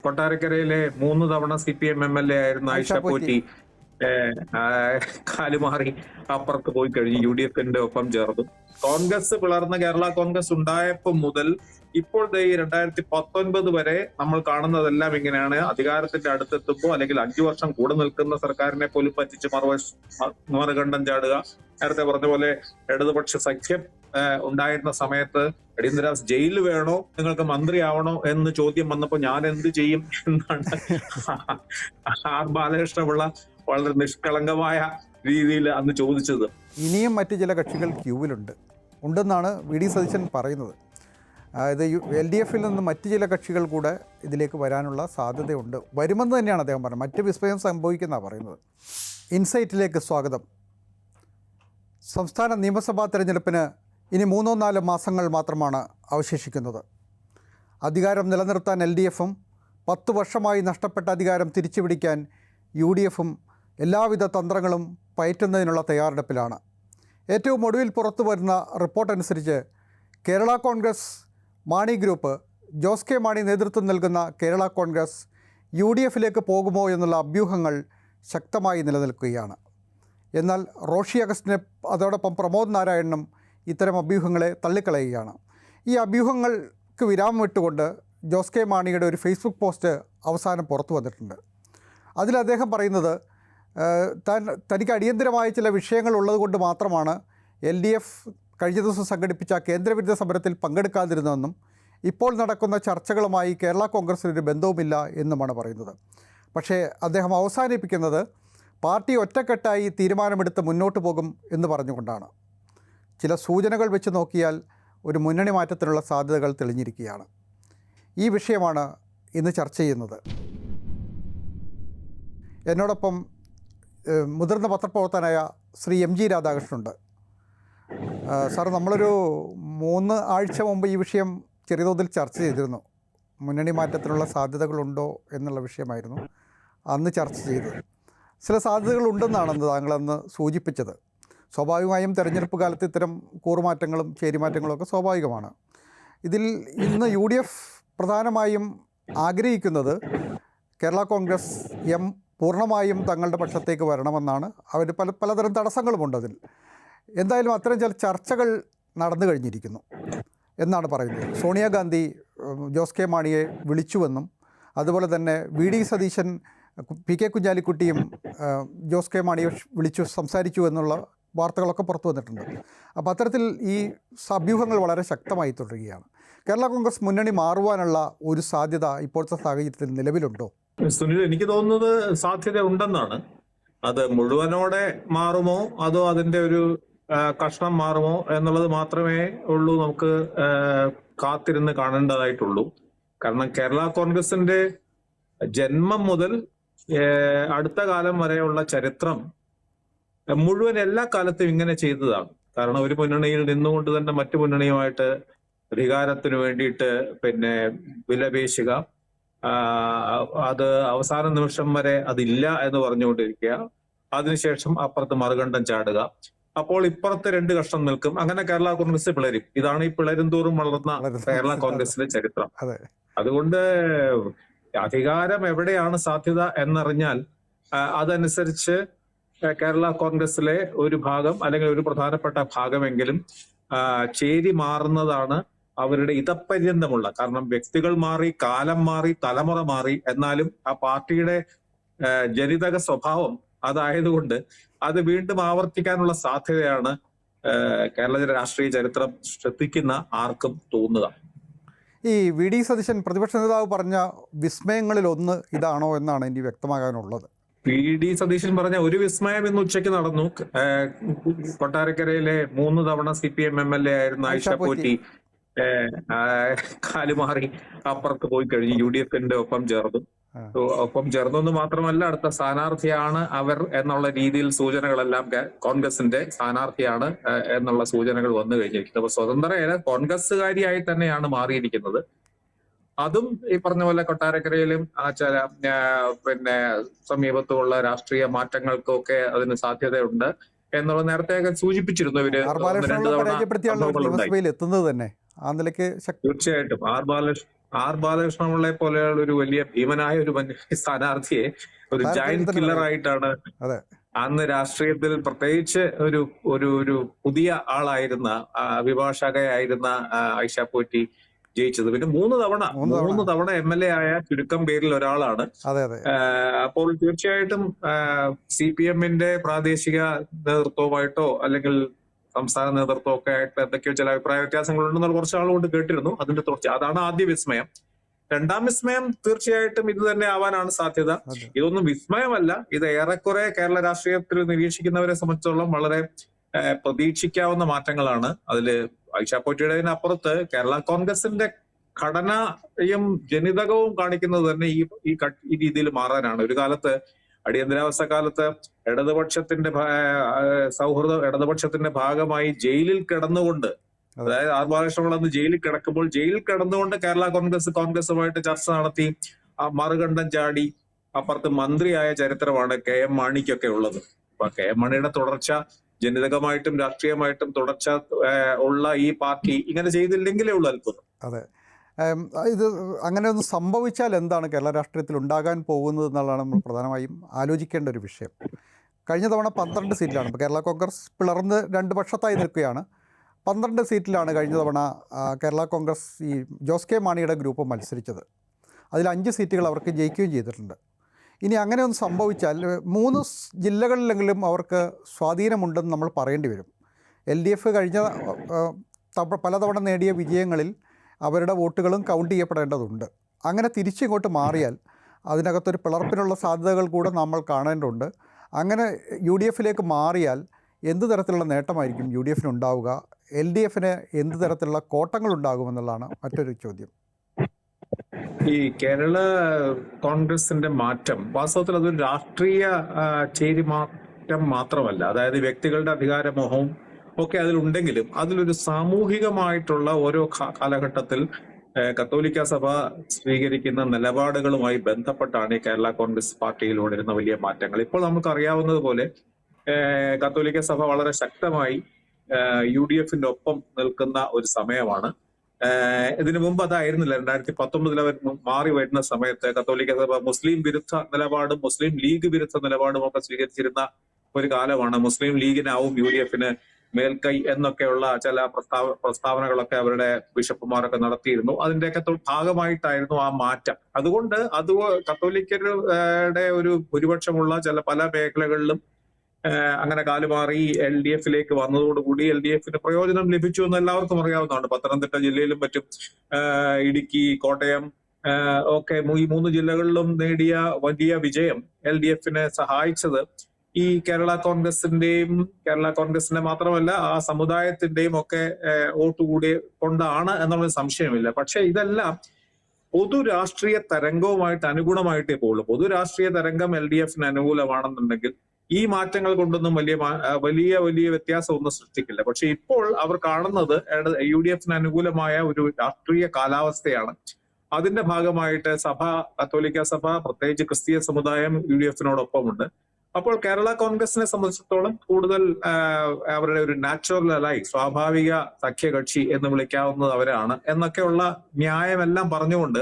കൊട്ടാരക്കരയിലെ 3 തവണ CPM MLA ആയിരുന്ന ആയിഷ പോറ്റി കാലുമാറി അപ്പുറത്ത് പോയി കഴിഞ്ഞു, UDFന്റെ ഒപ്പം ചേർന്നു. കോൺഗ്രസ് പിളർന്ന കേരള കോൺഗ്രസ് ഉണ്ടായപ്പോൾ മുതൽ ഇപ്പോൾ ഈ 2019 വരെ നമ്മൾ കാണുന്നതെല്ലാം ഇങ്ങനെയാണ്. അധികാരത്തിന്റെ അടുത്തെത്തുമ്പോൾ അല്ലെങ്കിൽ 5 വർഷം കൂടെ നിൽക്കുന്ന സർക്കാരിനെ പോലും പറ്റിച്ച് മറുകണ്ഠം ചാടുക. നേരത്തെ പറഞ്ഞ പോലെ ഇടതുപക്ഷ സഖ്യം ഉണ്ടായിരുന്ന സമയത്ത് അടിയന്തരാവസ്ഥ ജയിലിൽ വേണോ, നിങ്ങൾക്ക് മന്ത്രിയാവണോ എന്ന് ചോദ്യം വന്നപ്പോൾ ഞാൻ എന്ത് ചെയ്യും എന്നാണ് ആർ ബാലകൃഷ്ണപിള്ള വളരെ നിഷ്കളങ്കമായ രീതിയിൽ അന്ന് ചോദിച്ചത്. ഇനിയും മറ്റ് ചില കക്ഷികൾ ഉണ്ടെന്നാണ് VD സതീശൻ പറയുന്നത്. അതായത് LDFിൽ നിന്ന് മറ്റ് ചില കക്ഷികൾ കൂടെ ഇതിലേക്ക് വരാനുള്ള സാധ്യതയുണ്ട്, വരുമെന്ന് തന്നെയാണ് അദ്ദേഹം പറഞ്ഞത്. മറ്റ് വിസ്മയം സംഭവിക്കുന്നതാണ് പറയുന്നത്. ഇൻസൈറ്റിലേക്ക് സ്വാഗതം. സംസ്ഥാന നിയമസഭാ തെരഞ്ഞെടുപ്പിന് ഇനി 3-4 മാസങ്ങൾ മാത്രമാണ് അവശേഷിക്കുന്നത്. അധികാരം നിലനിർത്താൻ LDFും 10 വർഷമായി നഷ്ടപ്പെട്ട അധികാരം തിരിച്ചുപിടിക്കാൻ UDFും എല്ലാവിധ തന്ത്രങ്ങളും പയറ്റുന്നതിനുള്ള തയ്യാറെടുപ്പിലാണ്. ഏറ്റവും ഒടുവിൽ പുറത്തു വരുന്ന റിപ്പോർട്ട് അനുസരിച്ച് കേരള കോൺഗ്രസ് മാണി ഗ്രൂപ്പ്, ജോസ് കെ മാണി നേതൃത്വം നൽകുന്ന കേരള കോൺഗ്രസ് UDFിലേക്ക് പോകുമോ എന്നുള്ള അഭ്യൂഹങ്ങൾ ശക്തമായി നിലനിൽക്കുകയാണ്. എന്നാൽ റോഷി അഗസ്റ്റിനെ അതോടൊപ്പം പ്രമോദ് നാരായണനും ഇത്തരം അഭ്യൂഹങ്ങളെ തള്ളിക്കളയുകയാണ്. ഈ അഭ്യൂഹങ്ങൾക്ക് വിരാമം ഇട്ടുകൊണ്ട് ജോസ് കെ മാണിയുടെ ഒരു ഫേസ്ബുക്ക് പോസ്റ്റ് അവസാനം പുറത്തു വന്നിട്ടുണ്ട്. അതിൽ അദ്ദേഹം പറയുന്നത് തനിക്ക് അടിയന്തരമായ ചില വിഷയങ്ങൾ ഉള്ളതുകൊണ്ട് മാത്രമാണ് LDF കഴിഞ്ഞ ദിവസം സംഘടിപ്പിച്ച കേന്ദ്രവിരുദ്ധ സമരത്തിൽ പങ്കെടുക്കാതിരുന്നതെന്നും ഇപ്പോൾ നടക്കുന്ന ചർച്ചകളുമായി കേരള കോൺഗ്രസിനൊരു ബന്ധവുമില്ല എന്നുമാണ് പറയുന്നത്. പക്ഷേ അദ്ദേഹം അവസാനിപ്പിക്കുന്നത് പാർട്ടി ഒറ്റക്കെട്ടായി തീരുമാനമെടുത്ത് മുന്നോട്ട് പോകും എന്ന് പറഞ്ഞുകൊണ്ടാണ്. ചില സൂചനകൾ വെച്ച് നോക്കിയാൽ ഒരു മുന്നണി മാറ്റത്തിനുള്ള സാധ്യതകൾ തെളിഞ്ഞിരിക്കുകയാണ്. ഈ വിഷയമാണ് ഇന്ന് ചർച്ച ചെയ്യുന്നത്. എന്നോടൊപ്പം മുതിർന്ന പത്രപ്രവർത്തകനായ ശ്രീ MG രാധാകൃഷ്ണനുണ്ട്. സാർ, നമ്മളൊരു 3 ആഴ്ച മുമ്പ് ഈ വിഷയം ചെറിയ തോതിൽ ചർച്ച ചെയ്തിരുന്നു. മുന്നണി മാറ്റത്തിനുള്ള സാധ്യതകളുണ്ടോ എന്നുള്ള വിഷയമായിരുന്നു അന്ന് ചർച്ച ചെയ്തത്. ചില സാധ്യതകളുണ്ടെന്നാണ് താങ്കളന്ന് സൂചിപ്പിച്ചത്. സ്വാഭാവികമായും തെരഞ്ഞെടുപ്പ് കാലത്ത് ഇത്തരം കൂറുമാറ്റങ്ങളും ചേരിമാറ്റങ്ങളും സ്വാഭാവികമാണ്. ഇതിൽ ഇന്ന് UDF പ്രധാനമായും ആഗ്രഹിക്കുന്നത് കേരള കോൺഗ്രസ് പൂർണ്ണമായും തങ്ങളുടെ പക്ഷത്തേക്ക് വരണമെന്നാണ്. അവർ പലതരം തടസ്സങ്ങളുമുണ്ട് അതിൽ. എന്തായാലും അത്തരം ചില ചർച്ചകൾ നടന്നു കഴിഞ്ഞിരിക്കുന്നു എന്നാണ് പറയുന്നത്. സോണിയാഗാന്ധി ജോസ് കെ മാണിയെ വിളിച്ചുവെന്നും അതുപോലെ തന്നെ VD സതീശൻ PK കുഞ്ഞാലിക്കുട്ടിയും ജോസ് കെ മാണിയെ വിളിച്ചു സംസാരിച്ചു എന്നുള്ള വാർത്തകളൊക്കെ പുറത്തു വന്നിട്ടുണ്ട്. അപ്പോൾ അത്തരത്തിൽ ഈ അഭ്യൂഹങ്ങൾ വളരെ ശക്തമായി തുടരുകയാണ്. കേരള കോൺഗ്രസ് മുന്നണി മാറുവാനുള്ള ഒരു സാധ്യത ഇപ്പോഴത്തെ സാഹചര്യത്തിൽ നിലവിലുണ്ടോ? സുനിൽ, എനിക്ക് തോന്നുന്നത് സാധ്യത ഉണ്ടെന്നാണ്. അത് മുഴുവനോടെ മാറുമോ അതോ അതിന്റെ ഒരു കഷ്ണം മാറുമോ എന്നുള്ളത് മാത്രമേ ഉള്ളൂ നമുക്ക് കാത്തിരുന്ന് കാണേണ്ടതായിട്ടുള്ളൂ. കാരണം കേരള കോൺഗ്രസിന്റെ ജന്മം മുതൽ അടുത്ത കാലം വരെയുള്ള ചരിത്രം മുഴുവൻ എല്ലാ കാലത്തും ഇങ്ങനെ ചെയ്തതാണ്. കാരണം ഒരു മുന്നണിയിൽ നിന്നുകൊണ്ട് തന്നെ മറ്റു മുന്നണിയുമായിട്ട് അധികാരത്തിന് വേണ്ടിയിട്ട് വിലപേശുക, അത് അവസാന നിമിഷം വരെ അതില്ല എന്ന് പറഞ്ഞുകൊണ്ടിരിക്കുക, അതിനുശേഷം അപ്പുറത്ത് മറുകണ്ഠം ചാടുക, അപ്പോൾ ഇപ്പുറത്ത് 2 കഷ്ണം നിൽക്കും. അങ്ങനെ കേരള കോൺഗ്രസ് പിളരും. ഇതാണ് ഈ പിളരും തോറും വളർന്ന കേരള കോൺഗ്രസിന്റെ ചരിത്രം. അതുകൊണ്ട് അധികാരം എവിടെയാണ് സാധ്യത എന്നറിഞ്ഞാൽ അതനുസരിച്ച് കേരള കോൺഗ്രസിലെ ഒരു ഭാഗം അല്ലെങ്കിൽ ഒരു പ്രധാനപ്പെട്ട ഭാഗമെങ്കിലും ചേരി മാറുന്നതാണ് അവരുടെ ഇതപര്യന്തമുള്ള. കാരണം വ്യക്തികൾ മാറി, കാലം മാറി, തലമുറ മാറി, എന്നാലും ആ പാർട്ടിയുടെ ജനിതക സ്വഭാവം അതായതുകൊണ്ട് അത് വീണ്ടും ആവർത്തിക്കാനുള്ള സാധ്യതയാണ് കേരള രാഷ്ട്രീയ ചരിത്രം ശ്രദ്ധിക്കുന്ന ആർക്കും തോന്നുക. ഈ VD സതീശൻ പ്രതിപക്ഷ നേതാവ് പറഞ്ഞ വിസ്മയങ്ങളിൽ ഒന്ന് ഇതാണോ എന്നാണ് എനിക്ക് വ്യക്തമാകാനുള്ളത്. VD സതീശൻ പറഞ്ഞ ഒരു വിസ്മയം ഇന്ന് ഉച്ചയ്ക്ക് നടന്നു. കൊട്ടാരക്കരയിലെ 3 തവണ CPM MLA ആയിരുന്ന ആയിഷ പോറ്റി കാലുമാറി അപ്പുറത്ത് പോയി കഴിഞ്ഞു, UDFന്റെ ഒപ്പം ചേർന്നു. ഒപ്പം ചേർന്നെന്ന് മാത്രമല്ല, അടുത്ത സ്ഥാനാർത്ഥിയാണ് അവർ എന്നുള്ള രീതിയിൽ സൂചനകളെല്ലാം കോൺഗ്രസിന്റെ സ്ഥാനാർത്ഥിയാണ് എന്നുള്ള സൂചനകൾ വന്നു കഴിഞ്ഞിരിക്കുന്നത്. അപ്പൊ സ്വതന്ത്ര കോൺഗ്രസ്സുകാരിയായി തന്നെയാണ് മാറിയിരിക്കുന്നത്. അതും ഈ പറഞ്ഞ പോലെ കൊട്ടാരക്കരയിലും ചില സമീപത്തുമുള്ള രാഷ്ട്രീയ മാറ്റങ്ങൾക്കൊക്കെ അതിന് സാധ്യതയുണ്ട് എന്നുള്ള നേരത്തെ സൂചിപ്പിച്ചിരുന്നു. ഇവര് 2 തവണ എത്തുന്നത് തന്നെ ആ നിലയ്ക്ക് തീർച്ചയായിട്ടും ആർ ബാലകൃഷ്ണൻ ആർ ബാലകൃഷ്ണപിള്ളയെ പോലെയുള്ള ഒരു വലിയ ഭീമനായ ഒരു സ്ഥാനാർത്ഥിയെ ഒരു ജയന്റ് കില്ലർ ആയിട്ടാണ് അതെ അന്ന് രാഷ്ട്രീയത്തിൽ പ്രത്യേകിച്ച് ഒരു ഒരു ഒരു പുതിയ ആളായിരുന്ന അഭിഭാഷകയായിരുന്ന ഐഷ പോറ്റി ജയിച്ചത്. പിന്നെ മൂന്ന് തവണ MLA ആയ ചുരുക്കം പേരിൽ ഒരാളാണ്. അതെ അതെ അപ്പോൾ തീർച്ചയായിട്ടും CPM-ന്റെ പ്രാദേശിക നേതൃത്വമായിട്ടോ അല്ലെങ്കിൽ സംസ്ഥാന നേതൃത്വം ഒക്കെ ആയിട്ട് എന്തൊക്കെയോ ചില അഭിപ്രായ വ്യത്യാസങ്ങളുണ്ടെന്നുള്ള കുറച്ച് ആളുകൊണ്ട് കേട്ടിരുന്നു. അതിന്റെ തുടർച്ച അതാണ് ആദ്യ വിസ്മയം. രണ്ടാം വിസ്മയം തീർച്ചയായിട്ടും ഇത് തന്നെ ആവാനാണ് സാധ്യത. ഇതൊന്നും വിസ്മയമല്ല, ഇത് ഏറെക്കുറെ കേരള രാഷ്ട്രീയത്തിൽ നിരീക്ഷിക്കുന്നവരെ സംബന്ധിച്ചോളം വളരെ പ്രതീക്ഷിക്കാവുന്ന മാറ്റങ്ങളാണ്. അതില് ഐഷ പോറ്റിയുടേതിനപ്പുറത്ത് കേരള കോൺഗ്രസിന്റെ ഘടനയും ജനിതകവും കാണിക്കുന്നത് തന്നെ ഈ രീതിയിൽ മാറാനാണ്. ഒരു കാലത്ത് അടിയന്തരാവസ്ഥ കാലത്ത് ഇടതുപക്ഷത്തിന്റെ ഭാഗമായി ജയിലിൽ കിടന്നുകൊണ്ട്, അതായത് ആർ ബാലകൃഷ്ണപിള്ള അന്ന് ജയിലിൽ കിടക്കുമ്പോൾ ജയിലിൽ കിടന്നുകൊണ്ട് കേരള കോൺഗ്രസുമായിട്ട് ചർച്ച നടത്തി മറുകണ്ഠം ചാടി അപ്പുറത്ത് മന്ത്രിയായ ചരിത്രമാണ് KM മാണിക്കൊക്കെ ഉള്ളത്. അപ്പൊ KM മാണിയുടെ തുടർച്ച ജനിതകമായിട്ടും രാഷ്ട്രീയമായിട്ടും തുടർച്ച ഉള്ള ഈ പാർട്ടി ഇങ്ങനെ ചെയ്തില്ലെങ്കിലേ ഉള്ളൂ അത്ഭുതം. അതെ, ഇത് അങ്ങനെ ഒന്ന് സംഭവിച്ചാൽ എന്താണ് കേരള രാഷ്ട്രീയത്തിൽ ഉണ്ടാകാൻ പോകുന്നത് എന്നുള്ളതാണ് നമ്മൾ പ്രധാനമായും ആലോചിക്കേണ്ട ഒരു വിഷയം. കഴിഞ്ഞ തവണ 12 സീറ്റിലാണ്. ഇപ്പോൾ കേരള കോൺഗ്രസ് പിളർന്ന് 2 പക്ഷത്തായി നിൽക്കുകയാണ്. 12 സീറ്റിലാണ് കഴിഞ്ഞ തവണ കേരള കോൺഗ്രസ് ഈ ജോസ് കെ മാണിയുടെ ഗ്രൂപ്പ് മത്സരിച്ചത്. അതിൽ 5 സീറ്റുകൾ അവർക്ക് ജയിക്കുകയും ചെയ്തിട്ടുണ്ട്. ഇനി അങ്ങനെ ഒന്ന് സംഭവിച്ചാൽ 3 ജില്ലകളിലെങ്കിലും അവർക്ക് സ്വാധീനമുണ്ടെന്ന് നമ്മൾ പറയേണ്ടി വരും. LDF കഴിഞ്ഞ പലതവണ നേടിയ വിജയങ്ങളിൽ അവരുടെ വോട്ടുകളും കൗണ്ട് ചെയ്യപ്പെടേണ്ടതുണ്ട്. അങ്ങനെ തിരിച്ചിങ്ങോട്ട് മാറിയാൽ അതിനകത്തൊരു പിളർപ്പിനുള്ള സാധ്യതകൾ കൂടെ നമ്മൾ കാണേണ്ടതുണ്ട്. അങ്ങനെ UDF-ലേക്ക് മാറിയാൽ എന്ത് തരത്തിലുള്ള നേട്ടമായിരിക്കും UDF-ന് ഉണ്ടാവുക, LDF-ന് എന്ത് തരത്തിലുള്ള കോട്ടങ്ങളുണ്ടാകുമെന്നുള്ളതാണ് മറ്റൊരു ചോദ്യം. ഈ കേരള കോൺഗ്രസിന്റെ മാറ്റം വാസ്തവത്തിൽ അതൊരു രാഷ്ട്രീയ ചേരിമാറ്റം മാത്രമല്ല. അതായത് വ്യക്തികളുടെ അധികാരമോഹവും ഒക്കെ അതിലുണ്ടെങ്കിലും അതിലൊരു സാമൂഹികമായിട്ടുള്ള ഓരോ കാലഘട്ടത്തിൽ കത്തോലിക്ക സഭ സ്വീകരിക്കുന്ന നിലപാടുകളുമായി ബന്ധപ്പെട്ടാണ് ഈ കേരള കോൺഗ്രസ് പാർട്ടിയിലൂടെ വരുന്ന വലിയ മാറ്റങ്ങൾ. ഇപ്പോൾ നമുക്കറിയാവുന്നത് പോലെ കത്തോലിക്ക സഭ വളരെ ശക്തമായി UDF-ന്റെ ഒപ്പം നിൽക്കുന്ന ഒരു സമയമാണ്. ഇതിനു മുമ്പ് അതായിരുന്നില്ല. 2019 അവർ മാറി വരുന്ന സമയത്ത് കത്തോലിക്ക സഭ മുസ്ലിം വിരുദ്ധ നിലപാടും മുസ്ലിം ലീഗ് വിരുദ്ധ നിലപാടും ഒക്കെ സ്വീകരിച്ചിരുന്ന ഒരു കാലമാണ്. മുസ്ലിം ലീഗിനാവും UDF-ന് മേൽക്കൈ എന്നൊക്കെയുള്ള ചില പ്രസ്താവനകളൊക്കെ അവരുടെ ബിഷപ്പുമാരൊക്കെ നടത്തിയിരുന്നു. അതിന്റെയൊക്കെ ഭാഗമായിട്ടായിരുന്നു ആ മാറ്റം. അതുകൊണ്ട് കത്തോലിക്കരുടെ ഒരു ഭൂരിപക്ഷമുള്ള പല മേഖലകളിലും അങ്ങനെ കാലുമാറി LDF-ലേക്ക് വന്നതോടുകൂടി LDF-ന് പ്രയോജനം ലഭിച്ചു എന്ന് എല്ലാവർക്കും അറിയാവുന്നതാണ്. പത്തനംതിട്ട ജില്ലയിലും മറ്റും ഇടുക്കി, കോട്ടയം ഒക്കെ ഈ 3 ജില്ലകളിലും നേടിയ വലിയ വിജയം LDF-നെ സഹായിച്ചത് ഈ കേരള കോൺഗ്രസിന്റെ മാത്രമല്ല ആ സമുദായത്തിന്റെയും ഒക്കെ വോട്ട് കൂടി കൊണ്ടാണ് എന്നുള്ളൊരു സംശയമില്ല. പക്ഷെ ഇതെല്ലാം പൊതു രാഷ്ട്രീയ തരംഗവുമായിട്ട് അനുഗുണമായിട്ടേ പോകുള്ളൂ. പൊതു രാഷ്ട്രീയ തരംഗം LDF-ന് അനുകൂലമാണെന്നുണ്ടെങ്കിൽ ഈ മാറ്റങ്ങൾ കൊണ്ടൊന്നും വലിയ വ്യത്യാസം ഒന്നും സൃഷ്ടിക്കില്ല. പക്ഷെ ഇപ്പോൾ അവർ കാണുന്നത് UDF-ന് അനുകൂലമായ ഒരു രാഷ്ട്രീയ കാലാവസ്ഥയാണ്. അതിന്റെ ഭാഗമായിട്ട് കത്തോലിക്ക സഭ, പ്രത്യേകിച്ച് ക്രിസ്തീയ സമുദായം UDF-നോടൊപ്പമുണ്ട്. അപ്പോൾ കേരള കോൺഗ്രസിനെ സംബന്ധിച്ചിടത്തോളം കൂടുതൽ അവരുടെ ഒരു നാച്ചുറൽ അലൈ, സ്വാഭാവിക സഖ്യകക്ഷി എന്ന് വിളിക്കാവുന്നത് അവരാണ് എന്നൊക്കെയുള്ള ന്യായമെല്ലാം പറഞ്ഞുകൊണ്ട്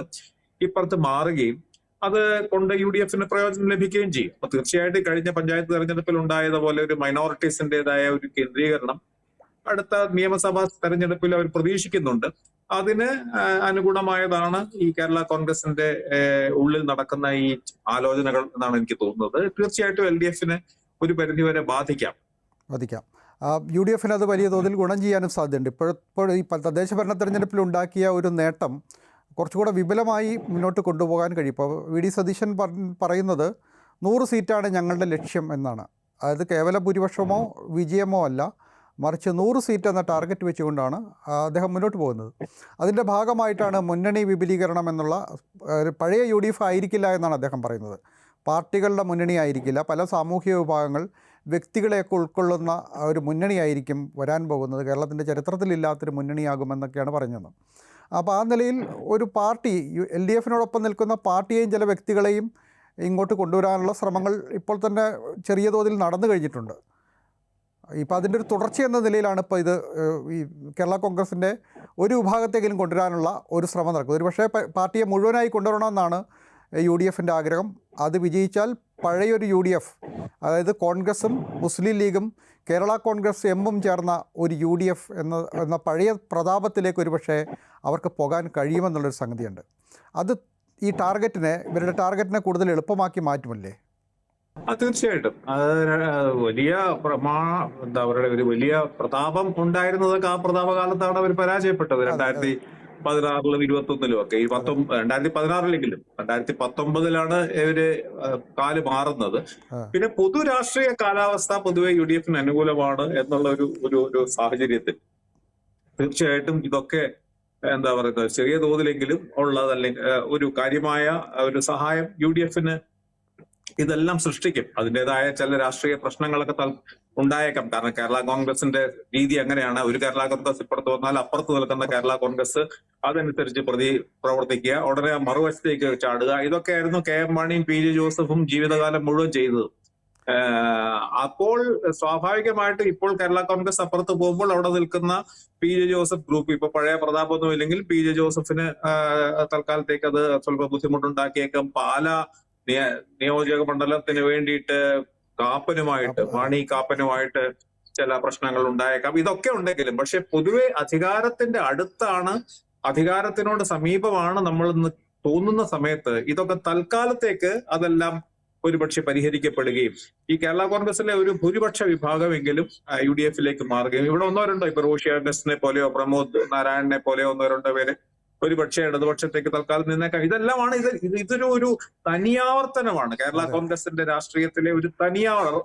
ഇപ്പുറത്ത് മാറുകയും അത് കൊണ്ട് UDF-ന് പ്രയോജനം ലഭിക്കുകയും ചെയ്യും. അപ്പൊ തീർച്ചയായിട്ടും കഴിഞ്ഞ പഞ്ചായത്ത് തെരഞ്ഞെടുപ്പിൽ ഉണ്ടായതുപോലെ ഒരു മൈനോറിറ്റീസിന്റേതായ ഒരു കേന്ദ്രീകരണം അടുത്ത നിയമസഭാ തെരഞ്ഞെടുപ്പിൽ അവർ പ്രതീക്ഷിക്കുന്നുണ്ട്. അതിന് അനുഗുണമായതാണ് ഈ കേരള കോൺഗ്രസിന്റെ ഉള്ളിൽ നടക്കുന്ന ഈ ആലോചനകൾ എന്നാണ് എനിക്ക് തോന്നുന്നത്. തീർച്ചയായിട്ടും LDF-ന് ഒരു പരിധിവരെ ബാധിക്കാം. UDF-ന് അത് വലിയ തോതിൽ ഗുണം ചെയ്യാനും സാധ്യതയുണ്ട്. ഇപ്പോൾ ഈ തദ്ദേശ ഭരണ തെരഞ്ഞെടുപ്പിൽ ഉണ്ടാക്കിയ ഒരു നേട്ടം കുറച്ചുകൂടെ വിപുലമായി മുന്നോട്ട് കൊണ്ടുപോകാൻ കഴിയും. ഇപ്പോൾ VD സതീശൻ പറയുന്നത് 100 സീറ്റാണ് ഞങ്ങളുടെ ലക്ഷ്യം എന്നാണ്. അതായത് കേവല ഭൂരിപക്ഷമോ വിജയമോ അല്ല, മറിച്ച് 100 സീറ്റ് എന്ന ടാർഗറ്റ് വെച്ചുകൊണ്ടാണ് അദ്ദേഹം മുന്നോട്ട് പോകുന്നത്. അതിൻ്റെ ഭാഗമായിട്ടാണ് മുന്നണി വിപുലീകരണം എന്നുള്ള പഴയ UDF ആയിരിക്കില്ല എന്നാണ് അദ്ദേഹം പറയുന്നത്. പാർട്ടികളുടെ മുന്നണി ആയിരിക്കില്ല, പല സാമൂഹിക വിഭാഗങ്ങൾ വ്യക്തികളെയൊക്കെ ഉൾക്കൊള്ളുന്ന ഒരു മുന്നണിയായിരിക്കും വരാൻ പോകുന്നത്. കേരളത്തിൻ്റെ ചരിത്രത്തിലില്ലാത്തൊരു മുന്നണിയാകുമെന്നൊക്കെയാണ് പറഞ്ഞത്. അപ്പോൾ ആ നിലയിൽ ഒരു പാർട്ടി LDF-നോടൊപ്പം നിൽക്കുന്ന പാർട്ടിയെയും ചില വ്യക്തികളെയും ഇങ്ങോട്ട് കൊണ്ടുവരാനുള്ള ശ്രമങ്ങൾ ഇപ്പോൾ തന്നെ ചെറിയ തോതിൽ നടന്നു കഴിഞ്ഞിട്ടുണ്ട്. ഇപ്പോൾ അതിൻ്റെ ഒരു തുടർച്ച എന്ന നിലയിലാണ് ഇപ്പോൾ ഇത് ഈ കേരള കോൺഗ്രസിൻ്റെ ഒരു വിഭാഗത്തെങ്കിലും കൊണ്ടുവരാനുള്ള ഒരു ശ്രമം നടക്കുന്നത്. ഒരു പക്ഷേ പാർട്ടിയെ മുഴുവനായി കൊണ്ടുവരണമെന്നാണ് UDFൻ്റെ ആഗ്രഹം. അത് വിജയിച്ചാൽ പഴയൊരു UDF, അതായത് കോൺഗ്രസും മുസ്ലിം ലീഗും കേരള കോൺഗ്രസ് എമ്മും ചേർന്ന ഒരു UDF എന്ന പഴയ പ്രതാപത്തിലേക്ക് ഒരു പക്ഷേ അവർക്ക് പോകാൻ കഴിയുമെന്നുള്ളൊരു സംഗതിയുണ്ട്. അത് ഈ ഇവരുടെ ടാർഗറ്റിനെ കൂടുതൽ എളുപ്പമാക്കി മാറ്റുമല്ലേ? തീർച്ചയായിട്ടും അത് വലിയ എന്താ പറയുക, ഒരു വലിയ പ്രതാപം ഉണ്ടായിരുന്നതൊക്കെ ആ പ്രതാപകാലത്താണ് അവർ പരാജയപ്പെട്ടത്. 2016-ലും 2021-ലും ഒക്കെ. 2016-ലെങ്കിലും 2019-ലാണ് ഇവര് കാല് മാറുന്നത്. പിന്നെ പൊതു രാഷ്ട്രീയ കാലാവസ്ഥ പൊതുവെ UDFന് അനുകൂലമാണ് എന്നുള്ള ഒരു സാഹചര്യത്തിൽ തീർച്ചയായിട്ടും ഇതൊക്കെ എന്താ പറയുന്നത് ചെറിയ തോതിലെങ്കിലും ഉള്ളതല്ലെങ്കിൽ ഒരു കാര്യമായ ഒരു സഹായം UDFന് ഇതെല്ലാം സൃഷ്ടിക്കും. അതിൻ്റെതായ ചില രാഷ്ട്രീയ പ്രശ്നങ്ങളൊക്കെ ഉണ്ടായേക്കാം. കാരണം കേരള കോൺഗ്രസിന്റെ രീതി അങ്ങനെയാണ്. ഒരു കേരള കോൺഗ്രസ് ഇപ്പുറത്ത് വന്നാൽ അപ്പുറത്ത് നിൽക്കുന്ന കേരള കോൺഗ്രസ് അതനുസരിച്ച് പ്രവർത്തിക്കുക, ഉടനെ മറുവശത്തേക്ക് ചാടുക. ഇതൊക്കെയായിരുന്നു KM മാണിയും PJ ജോസഫും ജീവിതകാലം മുഴുവൻ ചെയ്തത്. അപ്പോൾ സ്വാഭാവികമായിട്ട് ഇപ്പോൾ കേരള കോൺഗ്രസ് അപ്പുറത്ത് പോകുമ്പോൾ അവിടെ നിൽക്കുന്ന PJ ജോസഫ് ഗ്രൂപ്പ്, ഇപ്പൊ പഴയ പ്രതാപമൊന്നും ഇല്ലെങ്കിൽ PJ ജോസഫിന് തൽക്കാലത്തേക്ക് അത് സ്വല്പം ബുദ്ധിമുട്ടുണ്ടാക്കിയേക്കാം. പാലാ നിയോജക മണ്ഡലത്തിന് വേണ്ടിയിട്ട് മാണി കാപ്പനുമായിട്ട് ചില പ്രശ്നങ്ങൾ ഉണ്ടായേക്കാം. ഇതൊക്കെ ഉണ്ടെങ്കിലും പക്ഷെ പൊതുവെ അധികാരത്തിന്റെ അടുത്താണ്, അധികാരത്തിനോട് സമീപമാണ് നമ്മൾ തോന്നുന്ന സമയത്ത് ഇതൊക്കെ തൽക്കാലത്തേക്ക് അതെല്ലാം ഒരുപക്ഷെ പരിഹരിക്കപ്പെടുകയും ഈ കേരള കോൺഗ്രസിലെ ഒരു ഭൂരിപക്ഷ വിഭാഗമെങ്കിലും UDFിലേക്ക് മാറുകയും ഇവിടെ ഒന്നോ രണ്ടോ ഇപ്പൊ റോഷി അഗസ്റ്റിനെ പോലെയോ പ്രമോദ് നാരായണനെ പോലെയോ ഒന്നോ രണ്ടോ പേര് ഒരുപക്ഷെ ഇടതുപക്ഷത്തേക്ക് തൽക്കാലം നിന്നേക്കാം. ഇതെല്ലാമാണ് ഇതൊരു തനിയാവർത്തനമാണ് കേരള കോൺഗ്രസിന്റെ രാഷ്ട്രീയത്തിലെ ഒരു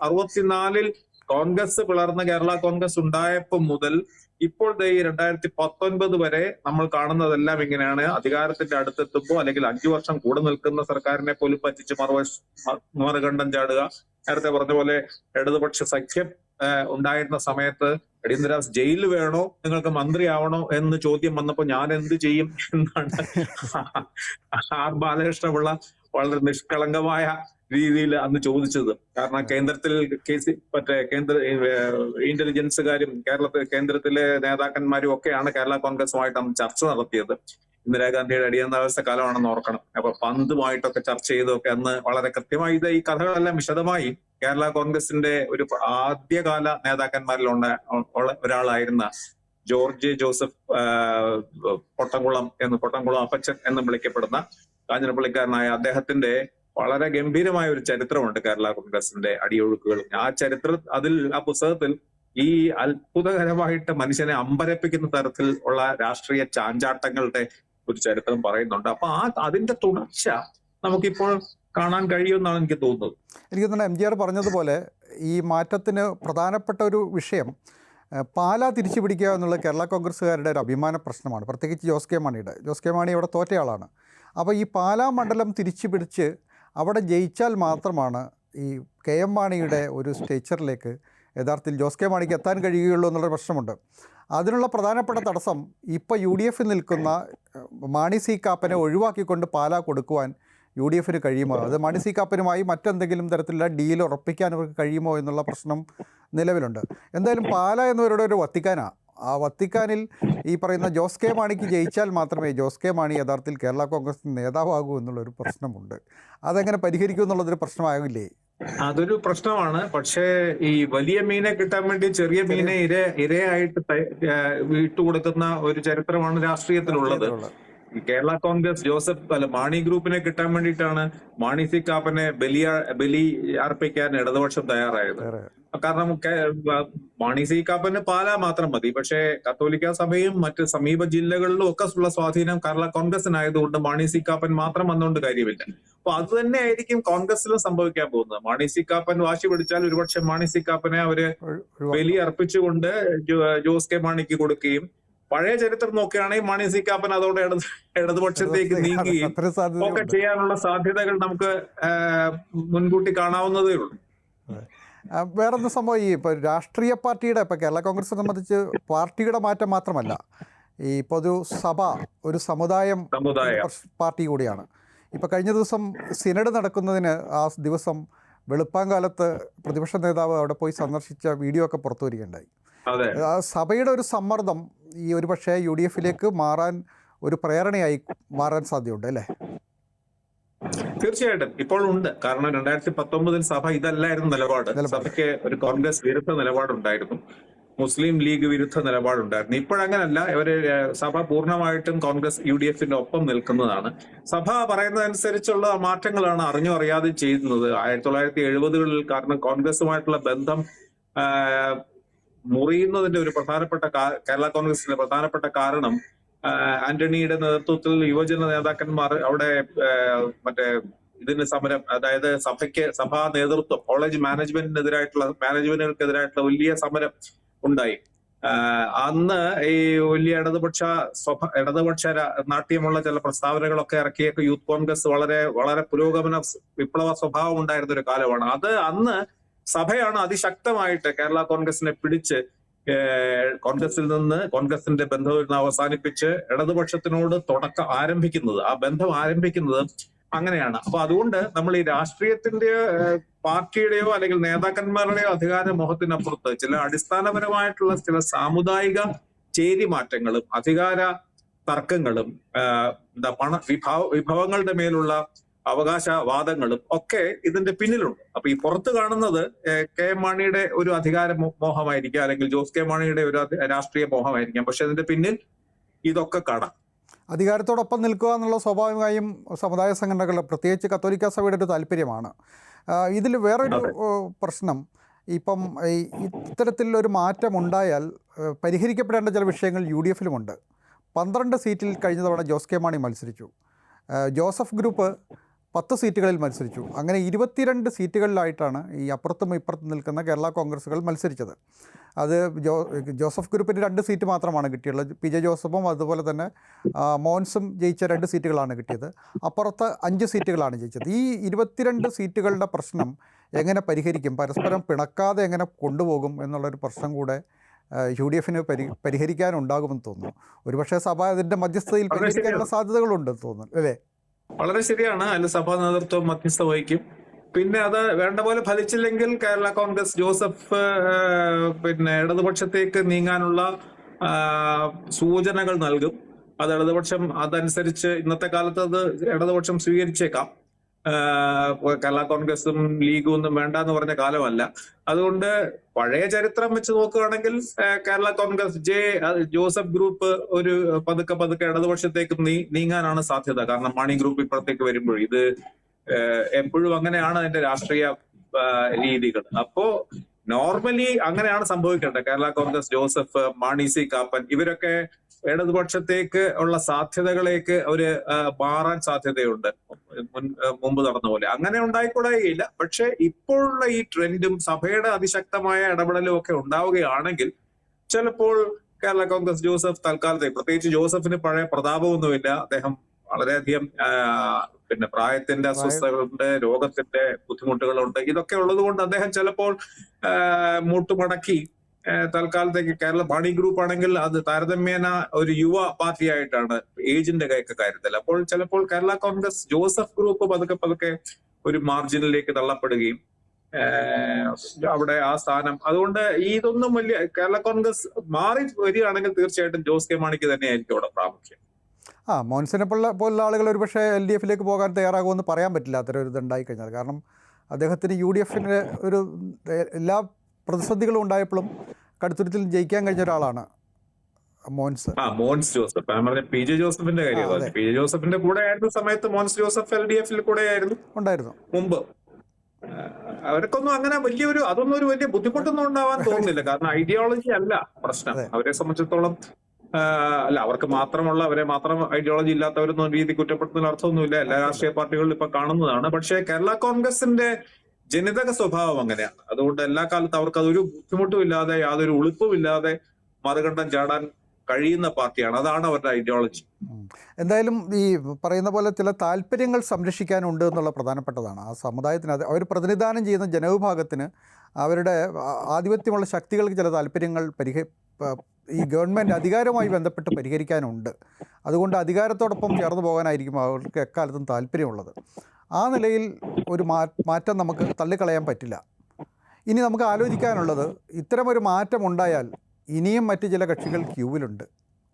64-ൽ കോൺഗ്രസ് പിളർന്ന കേരള കോൺഗ്രസ് ഉണ്ടായപ്പോൾ മുതൽ ഇപ്പോൾ 2019 വരെ നമ്മൾ കാണുന്നതെല്ലാം ഇങ്ങനെയാണ്. അധികാരത്തിന്റെ അടുത്തെത്തുമ്പോൾ അല്ലെങ്കിൽ 5 വർഷം കൂടെ നിൽക്കുന്ന സർക്കാരിനെ പോലും പറ്റിച്ച് മറുകണ്ഠം ചാടുക. നേരത്തെ പറഞ്ഞ പോലെ ഇടതുപക്ഷ സഖ്യം ഉണ്ടായിരുന്ന സമയത്ത് അടിയന്തരാവസ്ഥ ജയിലിൽ വേണോ, നിങ്ങൾക്ക് മന്ത്രിയാവണോ എന്ന് ചോദ്യം വന്നപ്പോ ഞാൻ എന്ത് ചെയ്യും എന്നാണ് R ബാലകൃഷ്ണപിള്ള വളരെ നിഷ്കളങ്കമായ രീതിയിൽ അന്ന് ചോദിച്ചത്. കാരണം കേന്ദ്രത്തിൽ കേന്ദ്ര ഇന്റലിജൻസുകാരും കേന്ദ്രത്തിലെ നേതാക്കന്മാരും ഒക്കെയാണ് കേരള കോൺഗ്രസുമായിട്ട് അന്ന് ചർച്ച നടത്തിയത്. ഇന്ദിരാഗാന്ധിയുടെ അടിയന്തരാവസ്ഥ കാലമാണെന്ന് ഓർക്കണം. അപ്പൊ പന്തുമായിട്ടൊക്കെ ചർച്ച ചെയ്തൊക്കെ അന്ന് വളരെ കൃത്യമായി ഈ കഥകളെല്ലാം വിശദമായി കേരള കോൺഗ്രസിന്റെ ഒരു ആദ്യകാല നേതാക്കന്മാരിൽ ഒരാളായിരുന്ന ജോർജ് ജോസഫ് പൊട്ടംകുളം അപ്പച്ചൻ എന്ന് വിളിക്കപ്പെടുന്ന കാഞ്ഞിരപ്പള്ളിക്കാരനായ അദ്ദേഹത്തിന്റെ വളരെ ഗംഭീരമായ ഒരു ചരിത്രമുണ്ട് കേരള കോൺഗ്രസിന്റെ അടിയൊഴുക്കുകൾ. ആ പുസ്തകത്തിൽ ഈ അത്ഭുതകരമായിട്ട് മനുഷ്യനെ അമ്പരപ്പിക്കുന്ന തരത്തിൽ ഉള്ള രാഷ്ട്രീയ ചാഞ്ചാട്ടങ്ങളുടെ ഒരു ചരിത്രം പറയുന്നുണ്ട്. അപ്പൊ അതിന്റെ തുടർച്ച നമുക്കിപ്പോൾ കാണാൻ കഴിയുമെന്നാണ് എനിക്ക് തോന്നുന്നത്. എനിക്ക് തോന്നുന്നു MGR പറഞ്ഞതുപോലെ ഈ മാറ്റത്തിന് പ്രധാനപ്പെട്ട ഒരു വിഷയം പാലാ തിരിച്ചു പിടിക്കുക എന്നുള്ള കേരള കോൺഗ്രസ്സുകാരുടെ ഒരു അഭിമാന പ്രശ്നമാണ്. പ്രത്യേകിച്ച് ജോസ് കെ മാണി അവിടെ തോറ്റയാളാണ്. അപ്പോൾ ഈ പാലാ മണ്ഡലം തിരിച്ചു പിടിച്ച് അവിടെ ജയിച്ചാൽ മാത്രമാണ് ഈ KM മാണിയുടെ ഒരു സ്റ്റേച്ചറിലേക്ക് യഥാർത്ഥത്തിൽ ജോസ് കെ മാണിക്ക് എത്താൻ കഴിയുകയുള്ളൂ എന്നുള്ളൊരു പ്രശ്നമുണ്ട്. അതിനുള്ള പ്രധാനപ്പെട്ട തടസ്സം ഇപ്പോൾ UDFിൽ നിൽക്കുന്ന മാണി സി കാപ്പനെ ഒഴിവാക്കിക്കൊണ്ട് പാലാ കൊടുക്കുവാൻ UDFിന് കഴിയുമോ, അത് മാണി സി കാപ്പനുമായി മറ്റെന്തെങ്കിലും തരത്തിലുള്ള ഡീൽ ഉറപ്പിക്കാൻ അവർക്ക് കഴിയുമോ എന്നുള്ള പ്രശ്നം നിലവിലുണ്ട്. എന്തായാലും പാലാ എന്നവരുടെ ഒരു വത്തിക്കാനാണ്. ആ വത്തിക്കാനിൽ ഈ പറയുന്ന ജോസ് കെ മാണിക്ക് ജയിച്ചാൽ മാത്രമേ ജോസ് കെ മാണി യഥാർത്ഥത്തിൽ കേരള കോൺഗ്രസിന് നേതാവാകൂ എന്നുള്ളൊരു പ്രശ്നമുണ്ട്. അതെങ്ങനെ പരിഹരിക്കും എന്നുള്ളതൊരു പ്രശ്നമാകില്ലേ? അതൊരു പ്രശ്നമാണ്. പക്ഷേ ഈ വലിയ മീനെ കിട്ടാൻ വേണ്ടി ചെറിയ മീനെ ഇരയായിട്ട് വിട്ടുകൊടുക്കുന്ന ഒരു ചരിത്രമാണ് രാഷ്ട്രീയത്തിലുള്ളത്. കേരള കോൺഗ്രസ് മാണി ഗ്രൂപ്പിനെ കിട്ടാൻ വേണ്ടിയിട്ടാണ് മാണി സി കാപ്പനെ ബലി അർപ്പിക്കാൻ ഇടതുപക്ഷം തയ്യാറായത്. കാരണം മാണി സി കാപ്പന് പാലാ മാത്രം മതി. പക്ഷേ കത്തോലിക്ക സഭയും മറ്റ് സമീപ ജില്ലകളിലും ഒക്കെ ഉള്ള സ്വാധീനം കേരള കോൺഗ്രസിനായതുകൊണ്ട് മാണി സി കാപ്പൻ മാത്രം വന്നുകൊണ്ട് കാര്യമില്ല. അപ്പൊ അത് തന്നെ ആയിരിക്കും കോൺഗ്രസിലും സംഭവിക്കാൻ പോകുന്നത്. മാണി സി കാപ്പൻ വാശി പിടിച്ചാൽ ഒരുപക്ഷെ മാണി സി കാപ്പനെ അവര് ബലി അർപ്പിച്ചുകൊണ്ട് ജോസ് കെ മാണിക്ക് കൊടുക്കുകയും പഴയ ചരിത്രം നോക്കുകയാണെങ്കിൽ മാണി സി കാപ്പൻ അതോടെ ഇടതുപക്ഷത്തേക്ക് നീങ്ങുകയും ഒക്കെ ചെയ്യാനുള്ള സാധ്യതകൾ നമുക്ക് മുൻകൂട്ടി കാണാവുന്നതേ ഉള്ളൂ. വേറൊന്ന് സംഭവം, ഈ ഇപ്പോൾ രാഷ്ട്രീയ പാർട്ടിയുടെ ഇപ്പോൾ കേരള കോൺഗ്രസിനെ സംബന്ധിച്ച് പാർട്ടിയുടെ മാറ്റം മാത്രമല്ല, ഈ പൊതുസഭ ഒരു സമുദായം പാർട്ടി കൂടിയാണ്. ഇപ്പോൾ കഴിഞ്ഞ ദിവസം സിനഡ് നടക്കുന്നതിന് ആ ദിവസം വെളുപ്പാങ്കാലത്ത് പ്രതിപക്ഷ നേതാവ് അവിടെ പോയി സന്ദർശിച്ച വീഡിയോ ഒക്കെ പുറത്തു വരികയുണ്ടായി. അതെ, ആ സഭയുടെ ഒരു സമ്മർദ്ദം ഈ ഒരു പക്ഷേ UDF-ലേക്ക് മാറാൻ ഒരു പ്രേരണയായി മാറാൻ സാധ്യതയുണ്ട് അല്ലേ? തീർച്ചയായിട്ടും ഇപ്പോൾ ഉണ്ട്. കാരണം 2019 സഭ ഇതല്ലായിരുന്നു നിലപാട്. സഭയ്ക്ക് ഒരു കോൺഗ്രസ് വിരുദ്ധ നിലപാടുണ്ടായിരുന്നു, മുസ്ലിം ലീഗ് വിരുദ്ധ നിലപാടുണ്ടായിരുന്നു. ഇപ്പോഴങ്ങനല്ല. ഇവര് സഭ പൂർണ്ണമായിട്ടും കോൺഗ്രസ് UDF-ന്റെ ഒപ്പം നിൽക്കുന്നതാണ്. സഭ പറയുന്നതനുസരിച്ചുള്ള മാറ്റങ്ങളാണ് അറിഞ്ഞോ അറിയാതെ ചെയ്യുന്നത്. 1970-കളിൽ കാരണം കോൺഗ്രസുമായിട്ടുള്ള ബന്ധം മുറിയുന്നതിന്റെ ഒരു പ്രധാനപ്പെട്ട കേരള കോൺഗ്രസിന്റെ പ്രധാനപ്പെട്ട കാരണം ആന്റണിയുടെ നേതൃത്വത്തിൽ യുവജന നേതാക്കന്മാർ അവിടെ മറ്റേ ഇതിന് സമരം, അതായത് സഭാ നേതൃത്വം കോളേജ് മാനേജ്മെന്റുകൾക്കെതിരായിട്ടുള്ള വലിയ സമരം ഉണ്ടായി. അന്ന് ഈ വലിയ ഇടതുപക്ഷ നാട്യമുള്ള ചില പ്രസ്താവനകളൊക്കെ ഇറക്കിയൊക്കെ യൂത്ത് കോൺഗ്രസ് വളരെ വളരെ പുരോഗമന വിപ്ലവ സ്വഭാവം ഉണ്ടായിരുന്ന ഒരു കാലമാണ് അത്. അന്ന് സഭയാണ് അതിശക്തമായിട്ട് കേരള കോൺഗ്രസിനെ പിടിച്ച് കോൺഗ്രസിന്റെ ബന്ധം അവസാനിപ്പിച്ച് ഇടതുപക്ഷത്തിനോട് ആ ബന്ധം ആരംഭിക്കുന്നത് അങ്ങനെയാണ്. അപ്പൊ അതുകൊണ്ട് നമ്മൾ ഈ രാഷ്ട്രീയത്തിന്റെ പാർട്ടിയുടെയോ അല്ലെങ്കിൽ നേതാക്കന്മാരുടെയോ അധികാര മോഹത്തിനപ്പുറത്ത് ചില അടിസ്ഥാനപരമായിട്ടുള്ള ചില സാമുദായിക ചേരിമാറ്റങ്ങളും അധികാര തർക്കങ്ങളും വിഭവങ്ങളുടെ മേലുള്ള അവകാശവാദങ്ങളും ഒക്കെ ഇതിന്റെ പിന്നിലുണ്ട്. അപ്പൊ ഈ പുറത്ത് കാണുന്നത് KM മാണിയുടെ ഒരു അധികാര മോഹമായിരിക്കാം, അല്ലെങ്കിൽ ജോസ് കെ മാണിയുടെ ഒരു രാഷ്ട്രീയ മോഹമായിരിക്കാം. പക്ഷെ അതിന്റെ പിന്നിൽ ഇതൊക്കെ കാണാം. അധികാരത്തോടൊപ്പം നിൽക്കുക എന്നുള്ള സ്വാഭാവികമായും സമുദായ സംഘടനകളുടെ, പ്രത്യേകിച്ച് കത്തോലിക്ക സഭയുടെ ഒരു താല്പര്യമാണ്. ഇതിൽ വേറൊരു പ്രശ്നം, ഇപ്പം ഇത്തരത്തിലൊരു മാറ്റം ഉണ്ടായാൽ പരിഹരിക്കപ്പെടേണ്ട ചില വിഷയങ്ങൾ UDF-ലുമുണ്ട്. 12 സീറ്റിൽ കഴിഞ്ഞ തവണ ജോസ് കെ മാണി മത്സരിച്ചു. ജോസഫ് ഗ്രൂപ്പ് 10 സീറ്റുകളിൽ മത്സരിച്ചു. അങ്ങനെ 22 സീറ്റുകളിലായിട്ടാണ് ഈ അപ്പുറത്തും ഇപ്പുറത്തും നിൽക്കുന്ന കേരള കോൺഗ്രസുകൾ മത്സരിച്ചത്. അത് ജോസഫ് ഗ്രൂപ്പിന് 2 സീറ്റ് മാത്രമാണ് കിട്ടിയുള്ളത്. PJ ജോസഫും അതുപോലെ തന്നെ മോൻസും ജയിച്ച 2 സീറ്റുകളാണ് കിട്ടിയത്. അപ്പുറത്ത് 5 സീറ്റുകളാണ് ജയിച്ചത്. ഈ 22 സീറ്റുകളുടെ പ്രശ്നം എങ്ങനെ പരിഹരിക്കും, പരസ്പരം പിണക്കാതെ എങ്ങനെ കൊണ്ടുപോകും എന്നുള്ളൊരു പ്രശ്നം കൂടെ UDF-ന് പരിഹരിക്കാനുണ്ടാകുമെന്ന് തോന്നുന്നു. ഒരുപക്ഷെ സഭ അതിൻ്റെ മധ്യസ്ഥതയിൽ പരിഹരിക്കാനുള്ള സാധ്യതകളുണ്ടെന്ന് തോന്നുന്നു അല്ലേ? വളരെ ശരിയാണ്. അതിൽ സഭാ നേതൃത്വം മധ്യസ്ഥ വഹിക്കും. പിന്നെ അത് വേണ്ട പോലെ ഫലിച്ചില്ലെങ്കിൽ കേരള കോൺഗ്രസ് ജോസഫ് ഇടതുപക്ഷത്തേക്ക് നീങ്ങാനുള്ള സൂചനകൾ നൽകും. അത് ഇടതുപക്ഷം അതനുസരിച്ച് ഇന്നത്തെ കാലത്ത് അത് ഇടതുപക്ഷം സ്വീകരിച്ചേക്കാം. കേരള കോൺഗ്രസും ലീഗും ഒന്നും വേണ്ട എന്ന് പറഞ്ഞ കാലമല്ല. അതുകൊണ്ട് പഴയ ചരിത്രം വെച്ച് നോക്കുകയാണെങ്കിൽ കേരള കോൺഗ്രസ് ജോസഫ് ഗ്രൂപ്പ് ഒരു പതുക്കെ ഇടതുപക്ഷത്തേക്ക് നീങ്ങാനാണ് സാധ്യത. കാരണം മാണി ഗ്രൂപ്പ് ഇപ്പുറത്തേക്ക് വരുമ്പോൾ ഇത് എപ്പോഴും അങ്ങനെയാണ് അതിന്റെ രാഷ്ട്രീയ രീതികൾ. അപ്പോ നോർമലി അങ്ങനെയാണ് സംഭവിക്കേണ്ടത്. കേരള കോൺഗ്രസ് ജോസഫ്, മാണി സി കാപ്പൻ ഇവരൊക്കെ ഇടതുപക്ഷത്തേക്ക് ഉള്ള സാധ്യതകളേക്ക് അവര് മാറാൻ സാധ്യതയുണ്ട് മുമ്പ് നടന്ന പോലെ. അങ്ങനെ ഉണ്ടായിക്കൂടായില്ല. പക്ഷെ ഇപ്പോഴുള്ള ഈ ട്രെൻഡും സഭയുടെ അതിശക്തമായ ഇടപെടലും ഒക്കെ ഉണ്ടാവുകയാണെങ്കിൽ ചിലപ്പോൾ കേരള കോൺഗ്രസ് ജോസഫ് തൽക്കാലത്തേക്ക്, പ്രത്യേകിച്ച് ജോസഫിന് പഴയ പ്രതാപമൊന്നുമില്ല. അദ്ദേഹം വളരെയധികം പ്രായത്തിന്റെ അസ്വസ്ഥതകളുണ്ട്, രോഗത്തിന്റെ ബുദ്ധിമുട്ടുകളുണ്ട്. ഇതൊക്കെ ഉള്ളത് കൊണ്ട് അദ്ദേഹം ചിലപ്പോൾ മുട്ടുമടക്കി തൽക്കാലത്തേക്ക് മാണി ഗ്രൂപ്പ് ആണെങ്കിൽ അത് താരതമ്യേന ഒരു യുവ പാർട്ടിയായിട്ടാണ് ഏജിന്റെ കാര്യത്തിൽ. അപ്പോൾ ചിലപ്പോൾ കേരള കോൺഗ്രസ് ജോസഫ് ഗ്രൂപ്പ് പതുക്കെ ഒരു മാർജിനിലേക്ക് തള്ളപ്പെടുകയും അവിടെ ആ സ്ഥാനം, അതുകൊണ്ട് ഇതൊന്നും വലിയ കേരള കോൺഗ്രസ് മാറി വരികയാണെങ്കിൽ തീർച്ചയായിട്ടും ജോസ് കെ മാണിക്ക് തന്നെയായിരിക്കും അവിടെ പ്രാമുഖ്യം. മോൻസിനെ പോലുള്ള ആളുകൾ ഒരുപക്ഷെ LDF-ലേക്ക് പോകാൻ തയ്യാറാകുമെന്ന് പറയാൻ പറ്റില്ല അത്തരം ഒരു ഇതുണ്ടായി കഴിഞ്ഞാൽ. കാരണം അദ്ദേഹത്തിന് UDF-ന്റെ ഒരു എല്ലാ പ്രതിസന്ധികളും ഉണ്ടായപ്പോഴും കടുത്തുരുത്തിൽ ജയിക്കാൻ കഴിഞ്ഞ ഒരാളാണ് മോൻസ് ജോസഫ്. PJ ജോസഫിന്റെ കാര്യം, PJ ജോസഫിന്റെ കൂടെ ആയിരുന്ന സമയത്ത് മോൻസ് ജോസഫ് LDF-ൽ കൂടെ ഉണ്ടായിരുന്നു മുമ്പ്. അവർക്കൊന്നും അങ്ങനെ അതൊന്നും ഒരു വലിയ ബുദ്ധിമുട്ടൊന്നും ഉണ്ടാവാൻ തോന്നുന്നില്ല. കാരണം ഐഡിയോളജി അല്ല പ്രശ്നം അവരെ സംബന്ധിച്ചിടത്തോളം. അവർക്ക് അവരെ മാത്രം ഐഡിയോളജി ഇല്ലാത്തവരൊന്നും രീതി കുറ്റപ്പെടുത്തുന്ന അർത്ഥമൊന്നുമില്ല. എല്ലാ രാഷ്ട്രീയ പാർട്ടികളിലും ഇപ്പൊ കാണുന്നതാണ്. പക്ഷേ കേരള കോൺഗ്രസിന്റെ ജനിതക സ്വഭാവം അങ്ങനെയാണ്. അതുകൊണ്ട് എല്ലാ കാലത്തും അവർക്ക് അതൊരു ബുദ്ധിമുട്ടുമില്ലാതെ യാതൊരു ഉളുപ്പുമില്ലാതെ മറുകണ്ഠം ചാടാൻ കഴിയുന്ന പാർട്ടിയാണ്. അതാണ് അവരുടെ ഐഡിയോളജി. എന്തായാലും ഈ പറയുന്ന പോലെ ചില താല്പര്യങ്ങൾ സംരക്ഷിക്കാനുണ്ട് എന്നുള്ള പ്രധാനപ്പെട്ടതാണ്. ആ സമുദായത്തിന് അവർ പ്രതിനിധാനം ചെയ്യുന്ന ജനവിഭാഗത്തിന് അവരുടെ ആധിപത്യമുള്ള ശക്തികൾക്ക് ചില താല്പര്യങ്ങൾ ഈ ഗവൺമെൻറ് അധികാരവുമായി ബന്ധപ്പെട്ട് പരിഹരിക്കാനുണ്ട്. അതുകൊണ്ട് അധികാരത്തോടൊപ്പം ചേർന്ന് പോകാനായിരിക്കും അവർക്ക് എക്കാലത്തും താല്പര്യമുള്ളത്. ആ നിലയിൽ ഒരു മാറ്റം നമുക്ക് തള്ളിക്കളയാൻ പറ്റില്ല. ഇനി നമുക്ക് ആലോചിക്കാനുള്ളത്, ഇത്തരമൊരു മാറ്റം ഉണ്ടായാൽ ഇനിയും മറ്റ് ചില കക്ഷികൾ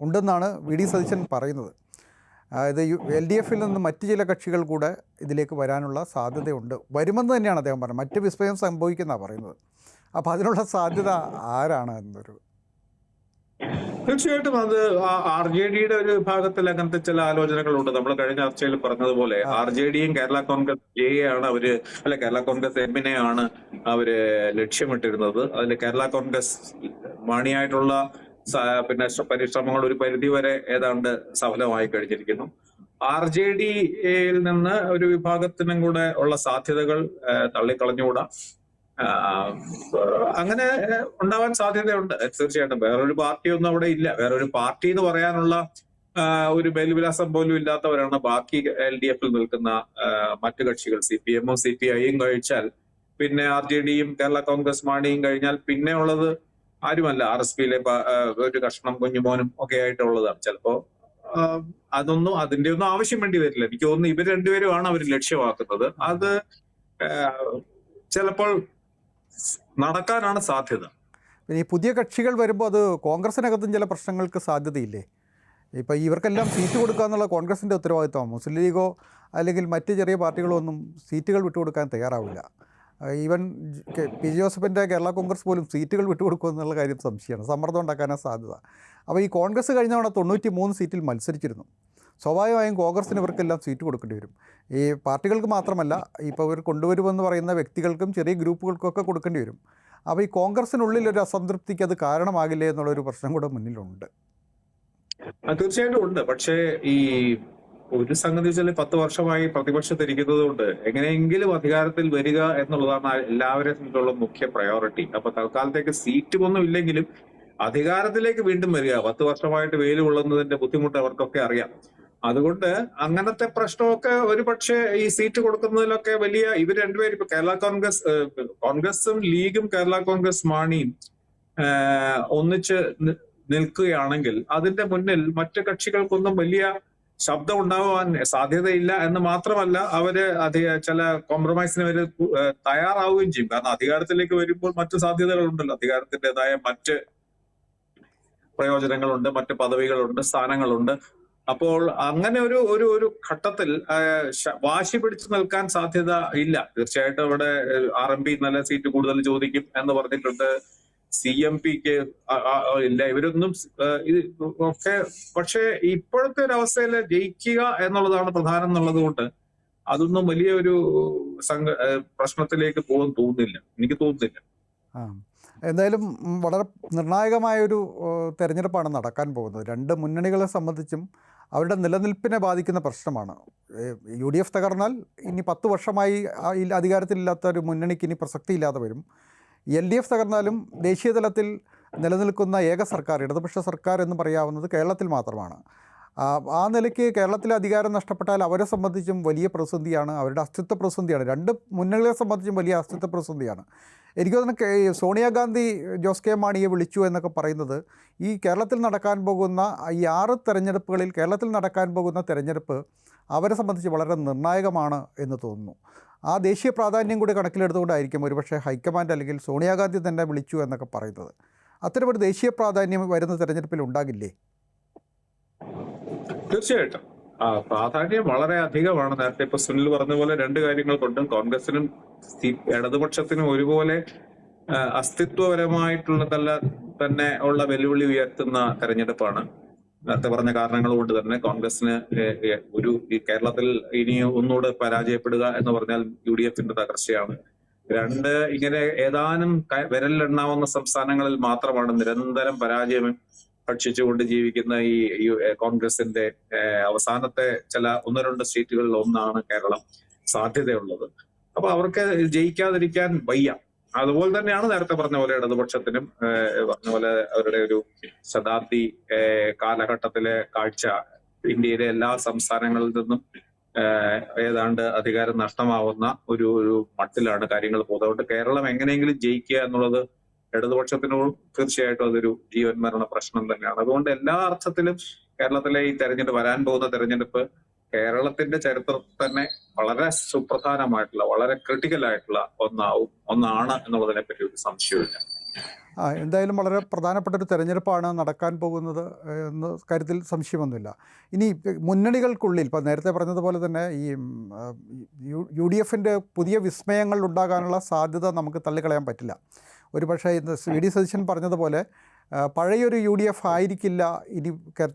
ഉണ്ടെന്നാണ് വി ഡി സതീശൻ പറയുന്നത്. അതായത് LDF നിന്ന് മറ്റ് ചില കക്ഷികൾ കൂടെ ഇതിലേക്ക് വരാനുള്ള സാധ്യതയുണ്ട്, വരുമെന്ന് തന്നെയാണ് അദ്ദേഹം പറഞ്ഞത്. മറ്റ് വിസ്മയം സംഭവിക്കുന്നതാണ് പറയുന്നത്. അപ്പോൾ അതിനുള്ള സാധ്യത ആരാണ് എന്നൊരു തീർച്ചയായിട്ടും അത് RJDയുടെ ഒരു വിഭാഗത്തിൽ അങ്ങനത്തെ ചില ആലോചനകളുണ്ട്. നമ്മൾ കഴിഞ്ഞ ചർച്ചയിൽ പറഞ്ഞതുപോലെ RJDയും കേരള കോൺഗ്രസ് ആണ് അവര്, കേരള കോൺഗ്രസ് എമ്മിനെയാണ് അവര് ലക്ഷ്യമിട്ടിരുന്നത്. അതിൽ കേരള കോൺഗ്രസ് മാണിയായിട്ടുള്ള പിന്നെ പരിശ്രമങ്ങൾ ഒരു പരിധി വരെ ഏതാണ്ട് സഫലമായി കഴിഞ്ഞിരിക്കുന്നു. RJDയിൽ നിന്ന് ഒരു വിഭാഗത്തിനും കൂടെ ഉള്ള സാധ്യതകൾ തള്ളിക്കളഞ്ഞുകൂടാ. അങ്ങനെ ഉണ്ടാവാൻ സാധ്യതയുണ്ട് തീർച്ചയായിട്ടും. വേറൊരു പാർട്ടിയൊന്നും അവിടെ ഇല്ല. വേറൊരു പാർട്ടി എന്ന് പറയാനുള്ള ഒരു മേൽവിലാസം പോലും ഇല്ലാത്തവരാണ് ബാക്കി LDFിൽ നിൽക്കുന്ന മറ്റു കക്ഷികൾ. CPM ഉം CPI യും കഴിച്ചാൽ പിന്നെ RJDയും കേരള കോൺഗ്രസ് മാണിയും കഴിഞ്ഞാൽ പിന്നെ ഉള്ളത് ആരുമല്ല, RSPയിലെ ഒരു കഷ്ണം കുഞ്ഞുമോനും ഒക്കെ ആയിട്ടുള്ളതാണ്. ചിലപ്പോ അതിന്റെ ഒന്നും ആവശ്യം വേണ്ടി വരില്ല. എനിക്ക് തോന്നുന്നു ഇവർ രണ്ടുപേരുമാണ് അവർ ലക്ഷ്യമാക്കുന്നത്. അത് ചിലപ്പോൾ നടക്കാനാണ് സാധ്യത. പിന്നെ ഈ പുതിയ കക്ഷികൾ വരുമ്പോൾ അത് കോൺഗ്രസിനകത്തും ചില പ്രശ്നങ്ങൾക്ക് സാധ്യതയില്ലേ? ഇപ്പോൾ ഇവർക്കെല്ലാം സീറ്റ് കൊടുക്കുക എന്നുള്ള കോൺഗ്രസിൻ്റെ ഉത്തരവാദിത്വമാണ്. മുസ്ലിം ലീഗോ അല്ലെങ്കിൽ മറ്റ് ചെറിയ പാർട്ടികളോ ഒന്നും സീറ്റുകൾ വിട്ടുകൊടുക്കാൻ തയ്യാറാവില്ല. ഈവൻ പി ജോസഫിൻ്റെ കേരള കോൺഗ്രസ് പോലും സീറ്റുകൾ വിട്ടുകൊടുക്കുക എന്നുള്ള കാര്യം സംശയമാണ്. സമ്മർദ്ദം ഉണ്ടാക്കാനാണ് സാധ്യത. അപ്പോൾ ഈ കോൺഗ്രസ് കഴിഞ്ഞ തവണ 93 സീറ്റിൽ മത്സരിച്ചിരുന്നു. സ്വാഭാവികമായും കോൺഗ്രസിന് ഇവർക്കെല്ലാം സീറ്റ് കൊടുക്കേണ്ടി വരും. ഈ പാർട്ടികൾക്ക് മാത്രമല്ല, ഇപ്പോൾ ഇവർ കൊണ്ടുവരുമെന്ന് പറയുന്ന വ്യക്തികൾക്കും ചെറിയ ഗ്രൂപ്പുകൾക്കൊക്കെ കൊടുക്കേണ്ടി വരും. അപ്പോൾ ഈ കോൺഗ്രസിനുള്ളിൽ ഒരു അസംതൃപ്തിക്ക് അത് കാരണമാകില്ലേ എന്നുള്ളൊരു പ്രശ്നം കൂടെ മുന്നിലുണ്ട്. തീർച്ചയായിട്ടും ഉണ്ട്. പക്ഷേ ഈ ഒരു സംഗതി വെച്ചാൽ 10 വർഷമായി പ്രതിപക്ഷത്തിരിക്കുന്നത് കൊണ്ട് എങ്ങനെയെങ്കിലും അധികാരത്തിൽ വരിക എന്നുള്ളതാണ് എല്ലാവരെ സംബന്ധിച്ചുള്ള മുഖ്യ പ്രയോറിറ്റി. അപ്പൊ തൽക്കാലത്തേക്ക് സീറ്റ് ഒന്നും ഇല്ലെങ്കിലും അധികാരത്തിലേക്ക് വീണ്ടും വരിക, 10 വർഷമായിട്ട് വെയിൽ കൊള്ളുന്നതിന്റെ ബുദ്ധിമുട്ട് അവർക്കൊക്കെ അറിയാം. അതുകൊണ്ട് അങ്ങനത്തെ പ്രശ്നമൊക്കെ ഒരു പക്ഷേ ഈ സീറ്റ് കൊടുക്കുന്നതിലൊക്കെ വലിയ ഇവർ രണ്ടുപേരും ഇപ്പൊ കോൺഗ്രസും ലീഗും കേരള കോൺഗ്രസ് മാണിയും ഒന്നിച്ച് നിൽക്കുകയാണെങ്കിൽ അതിന്റെ മുന്നിൽ മറ്റു കക്ഷികൾക്കൊന്നും വലിയ ശബ്ദം ഉണ്ടാവാൻ സാധ്യതയില്ല എന്ന് മാത്രമല്ല, അവര് ചില കോംപ്രമൈസിന് അവര് തയ്യാറാവുകയും ചെയ്യും. കാരണം അധികാരത്തിലേക്ക് വരുമ്പോൾ മറ്റു സാധ്യതകളുണ്ടല്ലോ, അധികാരത്തിൻ്റെതായ മറ്റ് പ്രയോജനങ്ങളുണ്ട്, മറ്റ് പദവികളുണ്ട്, സ്ഥാനങ്ങളുണ്ട്. അപ്പോൾ അങ്ങനെ ഒരു ഘട്ടത്തിൽ വാശി പിടിച്ചു നിൽക്കാൻ സാധ്യത ഇല്ല. തീർച്ചയായിട്ടും അവിടെ RMP നല്ല സീറ്റ് കൂടുതൽ ചോദിക്കും എന്ന് പറഞ്ഞിട്ടുണ്ട്. CMPക്ക് ഇല്ല. ഇവരൊന്നും ഒക്കെ. പക്ഷെ ഇപ്പോഴത്തെ ഒരു അവസ്ഥയിൽ ജയിക്കുക എന്നുള്ളതാണ് പ്രധാനം എന്നുള്ളത് കൊണ്ട് അതൊന്നും വലിയ ഒരു പ്രശ്നത്തിലേക്ക് പോകാൻ എനിക്ക് തോന്നുന്നില്ല. എന്തായാലും വളരെ നിർണായകമായൊരു തെരഞ്ഞെടുപ്പാണ് നടക്കാൻ പോകുന്നത്. രണ്ട് മുന്നണികളെ സംബന്ധിച്ചും അവരുടെ നിലനിൽപ്പിനെ ബാധിക്കുന്ന പ്രശ്നമാണ്. UDF തകർന്നാൽ ഇനി 10 വർഷമായി അധികാരത്തിലില്ലാത്ത ഒരു മുന്നണിക്ക് ഇനി പ്രസക്തിയില്ലാതെ വരും. LDF തകർന്നാലും ദേശീയ തലത്തിൽ നിലനിൽക്കുന്ന ഏക സർക്കാർ, ഇടതുപക്ഷ സർക്കാർ എന്ന് പറയാവുന്നത് കേരളത്തിൽ മാത്രമാണ്. ആ നിലയ്ക്ക് കേരളത്തിലെ അധികാരം നഷ്ടപ്പെട്ടാൽ അവരെ സംബന്ധിച്ചും വലിയ പ്രതിസന്ധിയാണ്, അവരുടെ അസ്തിത്വ പ്രതിസന്ധിയാണ്. രണ്ട് മുന്നണികളെ സംബന്ധിച്ചും വലിയ അസ്തിത്വ പ്രതിസന്ധിയാണ്. എനിക്ക് തോന്നുന്നു സോണിയാഗാന്ധി ജോസ് കെ മാണിയെ വിളിച്ചു എന്നൊക്കെ പറയുന്നത് ഈ കേരളത്തിൽ നടക്കാൻ പോകുന്ന ഈ 6 തെരഞ്ഞെടുപ്പുകളിൽ കേരളത്തിൽ നടക്കാൻ പോകുന്ന തെരഞ്ഞെടുപ്പ് അവരെ സംബന്ധിച്ച് വളരെ നിർണായകമാണ് എന്ന് തോന്നുന്നു. ആ ദേശീയ പ്രാധാന്യം കൂടി കണക്കിലെടുത്തുകൊണ്ടായിരിക്കും ഒരുപക്ഷെ ഹൈക്കമാൻഡ് അല്ലെങ്കിൽ സോണിയാഗാന്ധി തന്നെ വിളിച്ചു എന്നൊക്കെ പറയുന്നത്. അത്തരമൊരു ദേശീയ പ്രാധാന്യം വരുന്ന തെരഞ്ഞെടുപ്പിൽ ഉണ്ടാകില്ലേ? തീർച്ചയായിട്ടും പ്രാധാന്യം വളരെ അധികമാണ്. നേരത്തെ ഇപ്പൊ സുനിൽ പറഞ്ഞ പോലെ രണ്ട് കാര്യങ്ങൾ കൊണ്ടും കോൺഗ്രസിനും ഇടതുപക്ഷത്തിനും ഒരുപോലെ അസ്തിത്വപരമായിട്ടുള്ള തന്നെ ഉള്ള വെല്ലുവിളി ഉയർത്തുന്ന തെരഞ്ഞെടുപ്പാണ്. നേരത്തെ പറഞ്ഞ കാരണങ്ങൾ കൊണ്ട് തന്നെ കോൺഗ്രസിന് കേരളത്തിൽ ഇനി ഒന്നുകൂടെ പരാജയപ്പെടുക എന്ന് പറഞ്ഞാൽ UDFന്റെ തകർച്ചയാണ്. രണ്ട്, ഇങ്ങനെ ഏതാനും വിരലിലെണ്ണാവുന്ന സംസ്ഥാനങ്ങളിൽ മാത്രമാണ് നിരന്തരം പരാജയം ഭക്ഷിച്ചുകൊണ്ട് ജീവിക്കുന്ന ഈ കോൺഗ്രസിന്റെ അവസാനത്തെ ചില 1-2 സീറ്റുകളിൽ ഒന്നാണ് കേരളം സാധ്യതയുള്ളത്. അപ്പൊ അവർക്ക് ജയിക്കാതിരിക്കാൻ വയ്യ. അതുപോലെ തന്നെയാണ് നേരത്തെ പറഞ്ഞ പോലെ ഇടതുപക്ഷത്തിനും പറഞ്ഞ പോലെ അവരുടെ ഒരു ശതാബ്ദി കാലഘട്ടത്തിലെ കാഴ്ച ഇന്ത്യയിലെ എല്ലാ സംസ്ഥാനങ്ങളിൽ നിന്നും ഏതാണ്ട് അധികാരം നഷ്ടമാവുന്ന ഒരു മട്ടിലാണ് കാര്യങ്ങൾ പോകുന്നത്. അതുകൊണ്ട് കേരളം എങ്ങനെയെങ്കിലും ജയിക്കുക എന്നുള്ളത് ഇടതുപക്ഷത്തിനോട് തീർച്ചയായിട്ടും അതൊരു ജീവൻ മരണ പ്രശ്നം തന്നെയാണ്. അതുകൊണ്ട് എല്ലാ അർത്ഥത്തിലും കേരളത്തിലെ ഈ തെരഞ്ഞെടുപ്പ്, വരാൻ പോകുന്ന തെരഞ്ഞെടുപ്പ് കേരളത്തിന്റെ ചരിത്രത്തിൽ തന്നെ വളരെ സുപ്രധാനമായിട്ടുള്ള, വളരെ ക്രിട്ടിക്കൽ ആയിട്ടുള്ള ഒന്നാണ് എന്നുള്ളതിനെ പറ്റി ഒരു സംശയമില്ല. എന്തായാലും വളരെ പ്രധാനപ്പെട്ട ഒരു തെരഞ്ഞെടുപ്പാണ് നടക്കാൻ പോകുന്നത് എന്ന കാര്യത്തിൽ സംശയമൊന്നുമില്ല. ഇനി മുന്നണികൾക്കുള്ളിൽ ഇപ്പോൾ നേരത്തെ പറഞ്ഞതുപോലെ തന്നെ ഈ UDFിൻ്റെ പുതിയ വിസ്മയങ്ങൾ ഉണ്ടാകാനുള്ള സാധ്യത നമുക്ക് തള്ളിക്കളയാൻ പറ്റില്ല. ഒരു പക്ഷേ ഇന്ന് വി ഡി സതീശൻ പറഞ്ഞതുപോലെ പഴയൊരു UDF ആയിരിക്കില്ല ഇനി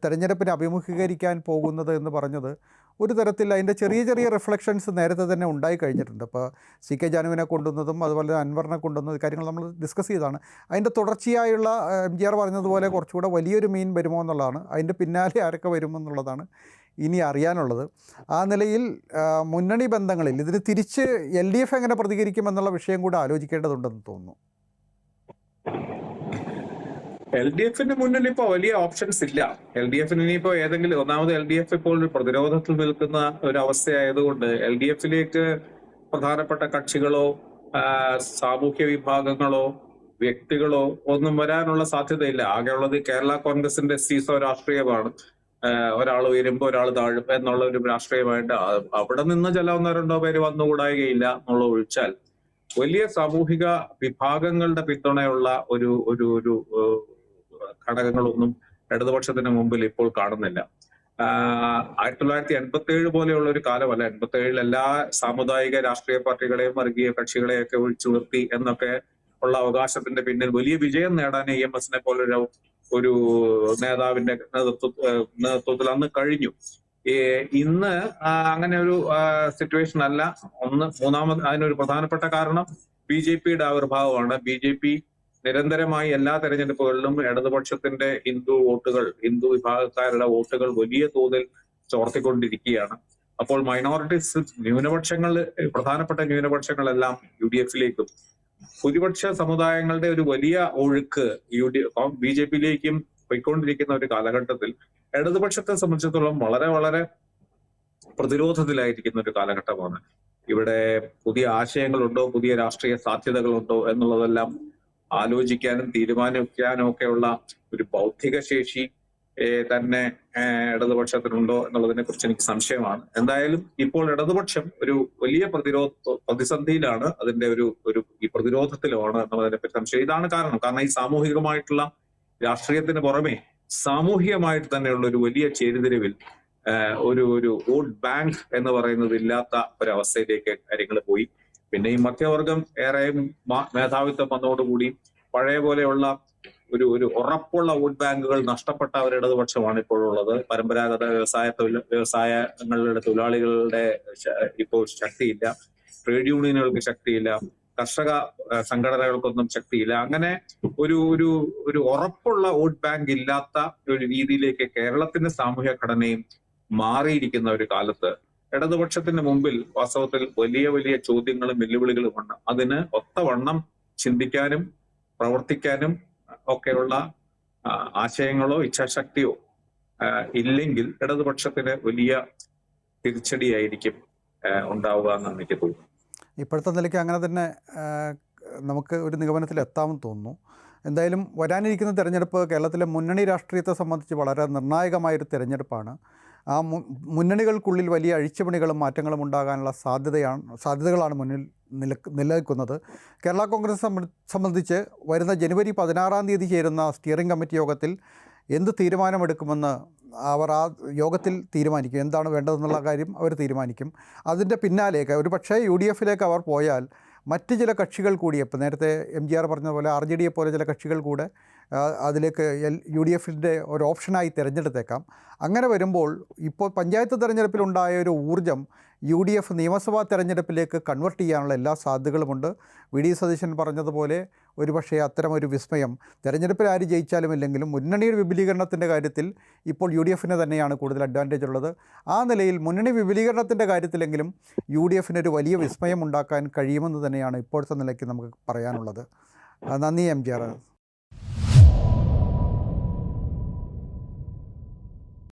തെരഞ്ഞെടുപ്പിനെ അഭിമുഖീകരിക്കാൻ പോകുന്നത് എന്ന് പറഞ്ഞത് ഒരു തരത്തിൽ അതിൻ്റെ ചെറിയ ചെറിയ റിഫ്ലക്ഷൻസ് നേരത്തെ തന്നെ ഉണ്ടായി കഴിഞ്ഞിട്ടുണ്ട്. ഇപ്പോൾ CK ജാനുവിനെ കൊണ്ടുവന്നതും അതുപോലെ അൻവറിനെ കൊണ്ടുവന്നതും കാര്യങ്ങൾ നമ്മൾ ഡിസ്കസ് ചെയ്തതാണ്. അതിൻ്റെ തുടർച്ചയായുള്ള MGR പറഞ്ഞതുപോലെ കുറച്ചുകൂടെ വലിയൊരു മീൻ വരുമോ എന്നുള്ളതാണ്. അതിൻ്റെ പിന്നാലെ ആരൊക്കെ വരുമെന്നുള്ളതാണ് ഇനി അറിയാനുള്ളത്. ആ നിലയിൽ മുന്നണി ബന്ധങ്ങളിൽ ഇതിന് തിരിച്ച് LDF എങ്ങനെ പ്രതികരിക്കുമെന്നുള്ള വിഷയം കൂടെ ആലോചിക്കേണ്ടതുണ്ടെന്ന് തോന്നുന്നു. LDFിന്റെ മുന്നിൽ ഇപ്പൊ വലിയ ഓപ്ഷൻസ് ഇല്ല. LDFിന് ഇനിയിപ്പോ ഏതെങ്കിലും ഒന്നാമത് LDF ഇപ്പോൾ ഒരു പ്രതിരോധത്തിൽ നിൽക്കുന്ന ഒരു അവസ്ഥയായതുകൊണ്ട് LDFിലേക്ക് പ്രധാനപ്പെട്ട കക്ഷികളോ സാമൂഹ്യ വിഭാഗങ്ങളോ വ്യക്തികളോ ഒന്നും വരാനുള്ള സാധ്യതയില്ല. ആകെയുള്ളത് കേരള കോൺഗ്രസിന്റെ സീസോ രാഷ്ട്രീയമാണ്. ഒരാൾ ഉയരുമ്പോ ഒരാൾ താഴും എന്നുള്ള ഒരു രാഷ്ട്രീയമായിട്ട് അവിടെ നിന്ന് ചില ഒന്നോ രണ്ടോ പേര് വന്നുകൂടായികയില്ല എന്നുള്ള ഒഴിച്ചാൽ വലിയ സാമൂഹിക വിഭാഗങ്ങളുടെ പിന്തുണയുള്ള ഒരു ഒരു ഒരു ഘടകങ്ങളൊന്നും ഇടതുപക്ഷത്തിന് മുമ്പിൽ ഇപ്പോൾ കാണുന്നില്ല. 1987 പോലെയുള്ള ഒരു കാലമല്ല. 87 എല്ലാ സാമുദായിക രാഷ്ട്രീയ പാർട്ടികളെയും വർഗീയ കക്ഷികളെയൊക്കെ ഒഴിച്ചു നിർത്തി എന്നൊക്കെ ഉള്ള അവകാശത്തിന്റെ പിന്നിൽ വലിയ വിജയം നേടാൻ EMSനെ പോലൊരു ഒരു നേതാവിന്റെ നേതൃത്വത്തിൽ അന്ന് കഴിഞ്ഞു. ഇന്ന് അങ്ങനെ ഒരു സിറ്റുവേഷൻ അല്ല. മൂന്നാമത് അതിനൊരു പ്രധാനപ്പെട്ട കാരണം BJPയുടെ ആവിർഭാവമാണ്. BJP നിരന്തരമായി എല്ലാ തെരഞ്ഞെടുപ്പുകളിലും ഇടതുപക്ഷത്തിന്റെ ഹിന്ദു വിഭാഗക്കാരുടെ വോട്ടുകൾ വലിയ തോതിൽ ചോർത്തിക്കൊണ്ടിരിക്കുകയാണ്. അപ്പോൾ മൈനോറിറ്റീസ്, ന്യൂനപക്ഷങ്ങൾ, പ്രധാനപ്പെട്ട ന്യൂനപക്ഷങ്ങളെല്ലാം UDFിലേക്കും ഭൂരിപക്ഷ സമുദായങ്ങളുടെ ഒരു വലിയ ഒഴുക്ക് BJPയിലേക്കും പോയിക്കൊണ്ടിരിക്കുന്ന ഒരു കാലഘട്ടത്തിൽ ഇടതുപക്ഷത്തെ സംബന്ധിച്ചിടത്തോളം വളരെ വളരെ പ്രതിരോധത്തിലായിരിക്കുന്ന ഒരു കാലഘട്ടമാണ്. ഇവിടെ പുതിയ ആശയങ്ങളുണ്ടോ, പുതിയ രാഷ്ട്രീയ സാധ്യതകളുണ്ടോ എന്നുള്ളതെല്ലാം ആലോചിക്കാനും തീരുമാനിക്കാനും ഒക്കെയുള്ള ഒരു ബൗദ്ധിക ശേഷി തന്നെ ഇടതുപക്ഷത്തിനുണ്ടോ എന്നുള്ളതിനെ കുറിച്ച് എനിക്ക് സംശയമാണ്. എന്തായാലും ഇപ്പോൾ ഇടതുപക്ഷം ഒരു വലിയ പ്രതിസന്ധിയിലാണ്, അതിന്റെ ഈ പ്രതിരോധത്തിലാണ് എന്നുള്ളതിനെ പറ്റി സംശയം. ഇതാണ് കാരണം ഈ സാമൂഹികമായിട്ടുള്ള രാഷ്ട്രീയത്തിന് പുറമെ സാമൂഹികമായിട്ട് തന്നെയുള്ള ഒരു വലിയ ചേരിതിരിവിൽ ഒരു വോട്ട് ബാങ്ക് എന്ന് പറയുന്നത് ഇല്ലാത്ത ഒരവസ്ഥയിലേക്ക് കാര്യങ്ങൾ പോയി. പിന്നെ ഈ മധ്യവർഗം ഏറെ മേധാവിത്വം വന്നതോടുകൂടി പഴയ പോലെയുള്ള ഒരു ഉറപ്പുള്ള വോട്ട് ബാങ്കുകൾ നഷ്ടപ്പെട്ട ഒരു ഇടതുപക്ഷമാണ് ഇപ്പോഴുള്ളത്. പരമ്പരാഗത വ്യവസായങ്ങളുടെ തൊഴിലാളികളുടെ ഇപ്പോൾ ശക്തിയില്ല, ട്രേഡ് യൂണിയനുകൾക്ക് ശക്തിയില്ല, കർഷക സംഘടനകൾക്കൊന്നും ശക്തിയില്ല. അങ്ങനെ ഒരു ഉറപ്പുള്ള വോട്ട് ബാങ്ക് ഇല്ലാത്ത ഒരു രീതിയിലേക്ക് കേരളത്തിന്റെ സാമൂഹ്യ ഘടനയും മാറിയിരിക്കുന്ന ഒരു കാലത്ത് ഇടതുപക്ഷത്തിന്റെ മുമ്പിൽ വാസ്തവത്തിൽ വലിയ വലിയ ചോദ്യങ്ങളും വെല്ലുവിളികളുമുണ്ട്. അതിന് ഒത്തവണ്ണം ചിന്തിക്കാനും പ്രവർത്തിക്കാനും ഒക്കെയുള്ള ആശയങ്ങളോ ഇച്ഛാശക്തിയോ ഇല്ലെങ്കിൽ ഇടതുപക്ഷത്തിന് വലിയ തിരിച്ചടിയായിരിക്കും ഉണ്ടാവുക എന്നാണ് എനിക്ക് തോന്നുന്നത്. ഇപ്പോഴത്തെ നിലയ്ക്ക് അങ്ങനെ തന്നെ നമുക്ക് ഒരു നിഗമനത്തിൽ എത്താമെന്ന് തോന്നുന്നു. എന്തായാലും വരാനിരിക്കുന്ന തെരഞ്ഞെടുപ്പ് കേരളത്തിലെ മുന്നണി രാഷ്ട്രീയത്തെ സംബന്ധിച്ച് വളരെ നിർണായകമായൊരു തെരഞ്ഞെടുപ്പാണ്. ആ മുന്നണികൾക്കുള്ളിൽ വലിയ അഴിച്ചുപണികളും മാറ്റങ്ങളും ഉണ്ടാകാനുള്ള സാധ്യതകളാണ് മുന്നിൽ നിലനിൽക്കുന്നത്. കേരള കോൺഗ്രസ് സംബന്ധിച്ച് വരുന്ന ജനുവരി 16-ാം തീയതി ചേരുന്ന സ്റ്റിയറിംഗ് കമ്മിറ്റി യോഗത്തിൽ എന്ത് തീരുമാനമെടുക്കുമെന്ന് അവർ ആ യോഗത്തിൽ തീരുമാനിക്കും. എന്താണ് വേണ്ടതെന്നുള്ള കാര്യം അവർ തീരുമാനിക്കും. അതിൻ്റെ പിന്നാലേക്ക് ഒരു പക്ഷേ UDFിലേക്ക് അവർ പോയാൽ മറ്റ് ചില കക്ഷികൾ കൂടി, ഇപ്പോൾ നേരത്തെ MGR പറഞ്ഞതുപോലെ RJDയെ പോലെ ചില കക്ഷികൾ കൂടെ അതിലേക്ക് UDFിൻ്റെ ഒരു ഓപ്ഷനായി തിരഞ്ഞെടുത്തേക്കാം. അങ്ങനെ വരുമ്പോൾ ഇപ്പോൾ പഞ്ചായത്ത് തിരഞ്ഞെടുപ്പിലുണ്ടായ ഒരു ഊർജ്ജം UDF നിയമസഭാ തെരഞ്ഞെടുപ്പിലേക്ക് കൺവെർട്ട് ചെയ്യാനുള്ള എല്ലാ സാധ്യതകളുമുണ്ട്. വി ഡി സതീശൻ പറഞ്ഞതുപോലെ ഒരുപക്ഷേ അത്തരമൊരു വിസ്മയം തെരഞ്ഞെടുപ്പിൽ ആര് ജയിച്ചാലും ഇല്ലെങ്കിലും മുന്നണിയുടെ വിപുലീകരണത്തിൻ്റെ കാര്യത്തിൽ ഇപ്പോൾ UDFിന് തന്നെയാണ് കൂടുതൽ അഡ്വാൻറ്റേജ് ഉള്ളത്. ആ നിലയിൽ മുന്നണി വിപുലീകരണത്തിൻ്റെ കാര്യത്തിലെങ്കിലും UDFിനൊരു വലിയ വിസ്മയം ഉണ്ടാക്കാൻ കഴിയുമെന്ന് തന്നെയാണ് ഇപ്പോഴത്തെ നിലയ്ക്ക് നമുക്ക് പറയാനുള്ളത്. നന്ദി MGR.